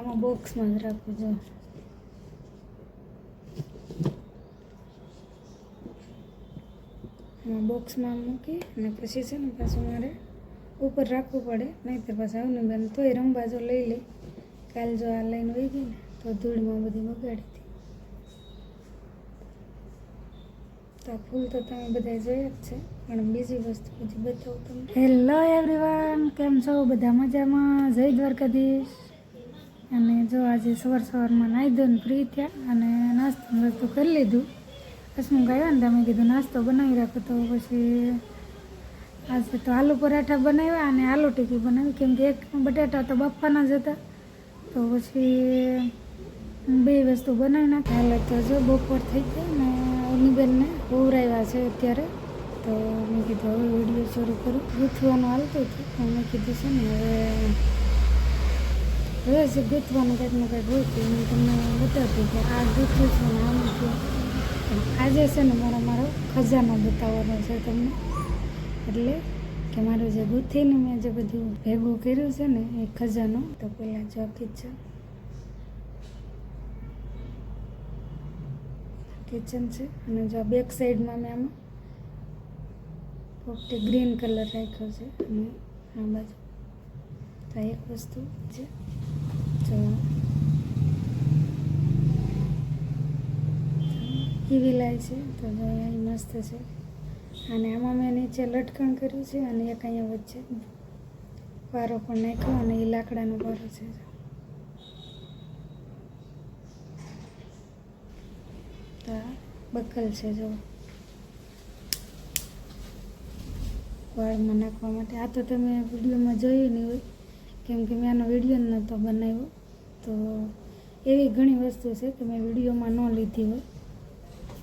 આમાં બોક્સમાં જ રાખું જો. આમાં બોક્સમાં મૂકી અને પછી છે ને પાછું મારે ઉપર રાખવું પડે, નહીંતર પાછું આવને બેન તોય રમવા જો લઈ લે. કાલ જો આ લઈને વહી ગઈ ને તો ધૂળમાં બધી બગાડી હતી. તો આ ફૂલ તો તમે બધા જોયા જ છે, પણ બીજી વસ્તુ બધી બતાવું તમને. હેલો એવરીવન, કેમ છો? બધા મજામાં? જય દ્વારકાધીશ. અને જો આજે સવારમાં નાહી ધોઈને ફ્રી થયા અને નાસ્તો વસ્તુ કરી લીધું. હસમુખ આવ્યા ને તમે કીધું નાસ્તો બનાવી રાખો, તો પછી આજે તો આલુ પરાઠા બનાવ્યા અને આલુ ટીકી બનાવી, કેમ કે એક બટાટા તો બાફવાના જ હતા. તો પછી બે વસ્તુ બનાવી નાખી. હાલે તો જો બપોર થઈ ગઈ ને અનિબેનને ઉવરાવ્યા છે અત્યારે. તો મેં કીધું હવે વિડીયો શરૂ કરું. ગૂંથવાનું હાલતું હતું તો મેં કીધું છે ને હવે છે ગૂંથવાનું કંઈક ને કંઈક હોય તો હું તમને બતાવતી કે આ ગૂંથું છું ને આમ છું. આજે છે ને મારો ખજાનો બતાવવાનો છે તમને. એટલે કે મારું જે ગૂંથીને મેં જે બધું ભેગું કર્યું છે ને એ ખજાનો. તો પહેલાં જો કિચન છે અને જો બેક સાઈડમાં મેં આમાં પોપટી ગ્રીન કલર રાખ્યો છે અને આ બાજુ તો એક વસ્તુ છે જો એવી લાય છે. તો જો અહીં મસ્ત છે અને આમાં મેં નીચે લટકણ કર્યું છે અને એક અહીંયા વચ્ચે પારો પણ નાખ્યો અને એ લાકડાનો પારો છે. તો આ બકલ છે જો વાળમાં નાખવા માટે. આ તો તમે વિડીયોમાં જોયું નહીં હોય, કેમ કે મેં આનો વિડીયો નહોતો બનાવ્યો. તો એવી ઘણી વસ્તુ છે કે મેં વિડીયોમાં ન લીધી હોય.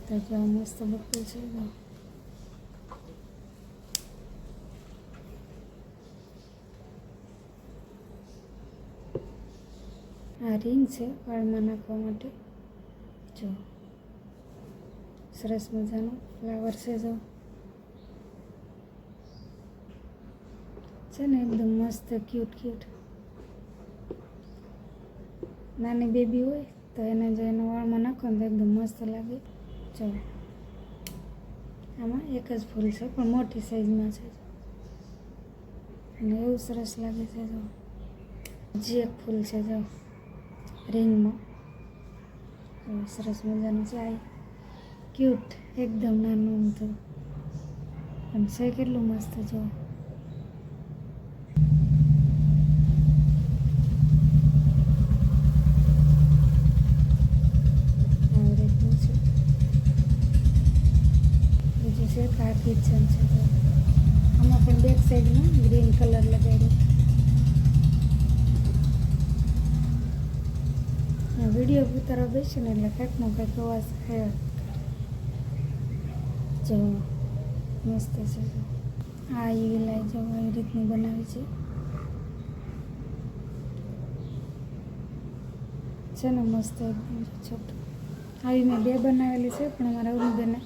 તો જો મસ્ત બકલ છે. આ રિંગ છે વાળમાં નાખવા માટે. જો સરસ મજાનું ફ્લાવર છે જો છે ને એકદમ મસ્ત ક્યુટ. નાની બેબી હોય તો એને જો એના વાળમાં નાખો ને તો એકદમ મસ્ત લાગે. જો આમાં એક જ ફૂલ છે પણ મોટી સાઈઝમાં છે અને એવું સરસ લાગે છે. જો હજી એક ફૂલ છે જો રિંગમાં, સરસ મજાનું છે. આ ક્યુટ એકદમ નાનું ઊંધું પણ છે કેટલું મસ્ત. જો આવી રીતનું છે. બીજું છે આ કિચન છે. આમાં પણ બેક સાઈડમાં ગ્રીન કલર લગાવ્યો. વિડીયો ઉતારવા બેસીને એટલે કંઈકનો કંઈક અવાજ આવ્યા. જો મસ્ત છે. આ એવી લાઈ જો આવી રીતની બનાવી છે ને મસ્ત એકદમ છોટું. આવી મેં બે બનાવેલી છે પણ અમારા અરુણબેને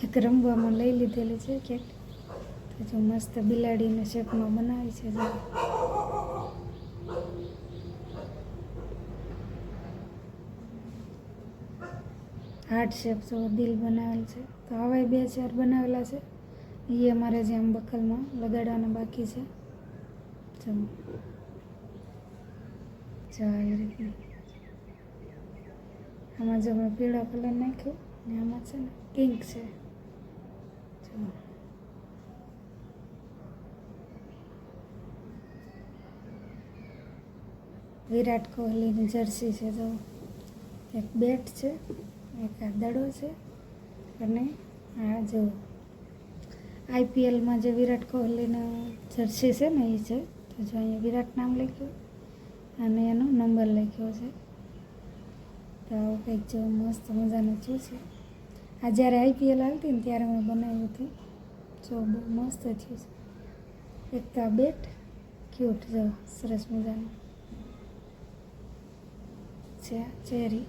એક રમવામાં લઈ લીધેલી છે ક્યાંક. તો જો મસ્ત બિલાડીને શેપમાં બનાવી છે. જો હાર્ટ શેપ જો દિલ બનાવેલ છે. તો આવા બે ચાર બનાવેલા છે. એ અમારે જે આમ બકલમાં લગાડવાના બાકી છે. જો આવી રીતનું. આમાં જો મેં પીળો કલર નાખ્યો ને આમાં છે ને પિંક છે. જો વિરાટ કોહલીની જર્સી છે. જો એક બેટ છે, એક આ દડો છે અને આ જો IPLમાં જે વિરાટ કોહલીનો જર્સી છે ને એ છે. તો જો અહીંયા વિરાટ નામ લખ્યું અને એનો નંબર લખ્યો છે. તો આવું કંઈક જો મસ્ત મજાનું થયું છે. આ જ્યારે IPL આવતી ને ત્યારે મેં બનાવ્યું હતું. જો બહુ મસ્ત થયું છે. એક તો આ બેટ ક્યુટ જો સરસ મજાનું છે. ચેરી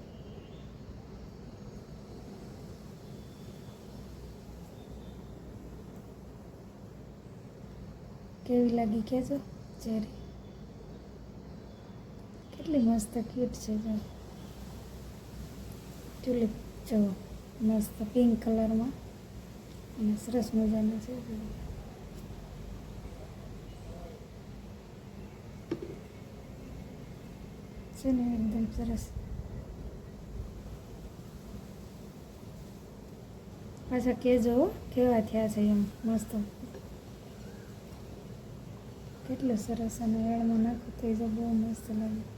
કેવી લાગી કહેજો. ચેરી કેટલી મસ્ત ક્યુટ છે જો ટ્યુલિપ જો મસ્ત પિંક કલરમાં અને સરસ મજાનું છે ને એકદમ સરસ પાછા કેજો કેવા થયા છે એમ મસ્ત કેટલું સરસ અને વેળમાં નાખું તો એ જો બહુ મસ્ત લાગે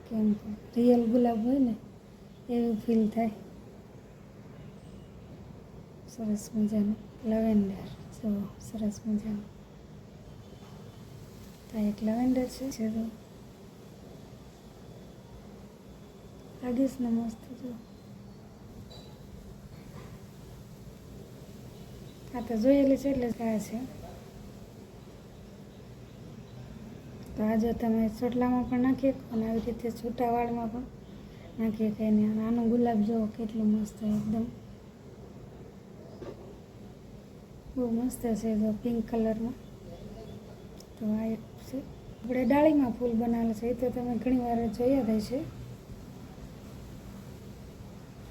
કેમ રિયલ ગુલાબ હોય ને એવું ફીલ થાય સરસ મજાનું લવેન્ડર જો સરસ મજાનું તો એક લવેન્ડર છે લાગીશ ને મસ્ત જો આ તો જોયેલી છે એટલે આ છે તો આ જો તમે ચોટલામાં પણ નાખીએ અને આવી રીતે છૂટા વાળમાં પણ નાખીએ કહીને આનું ગુલાબ જો કેટલું મસ્ત એકદમ બહુ મસ્ત છે જો પિંક કલરમાં તો આ એક છે આપણે ડાળીમાં ફૂલ બનાવેલા છે એ તો તમે ઘણી વાર જોયા જ છે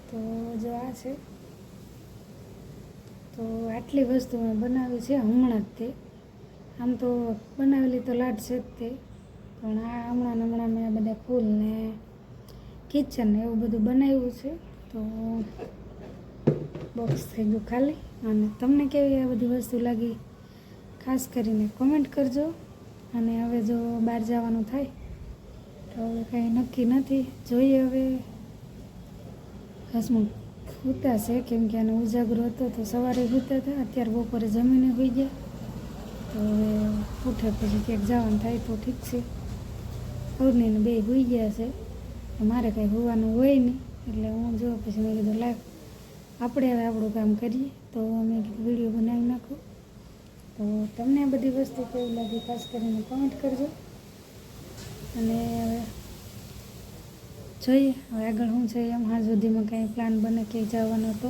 તો જો આ છે તો આટલી વસ્તુ મેં બનાવી છે હમણાં જ તે આમ તો બનાવેલી તો લાટ છે જ તે પણ આ હમણાં મેં બધા ફૂલ ને કિચન એવું બધું બનાવ્યું છે તો બોક્સ થઈ ગયું ખાલી અને તમને કેવી આ બધી વસ્તુ લાગી ખાસ કરીને કોમેન્ટ કરજો અને હવે જો બહાર જવાનું થાય તો હવે કાંઈ નક્કી નથી જોઈએ હવે હસમુખ સૂતા છે કેમ કે આને ઉજાગરો હતો તો સવારે સૂતા હતા અત્યારે બપોરે જમીને હોઈ ગયા તો હવે ઉઠે પછી ક્યાંક જવાનું થાય તો ઠીક છે અવનીને બે હોઈ ગયા છે મારે કાંઈ હોવાનું હોય નહીં એટલે હું જો પછી મેં કીધું લાગ આપણે હવે આપણું કામ કરીએ તો મેં કીધું વિડીયો બનાવી નાખું તો તમને આ બધી વસ્તુ કેવું લાગી ખાસ કરીને કોમેન્ટ કરજો અને હવે જોઈએ હવે આગળ શું છે એમ હા સુધીમાં કાંઈ પ્લાન બને ક્યાંય જવાનો તો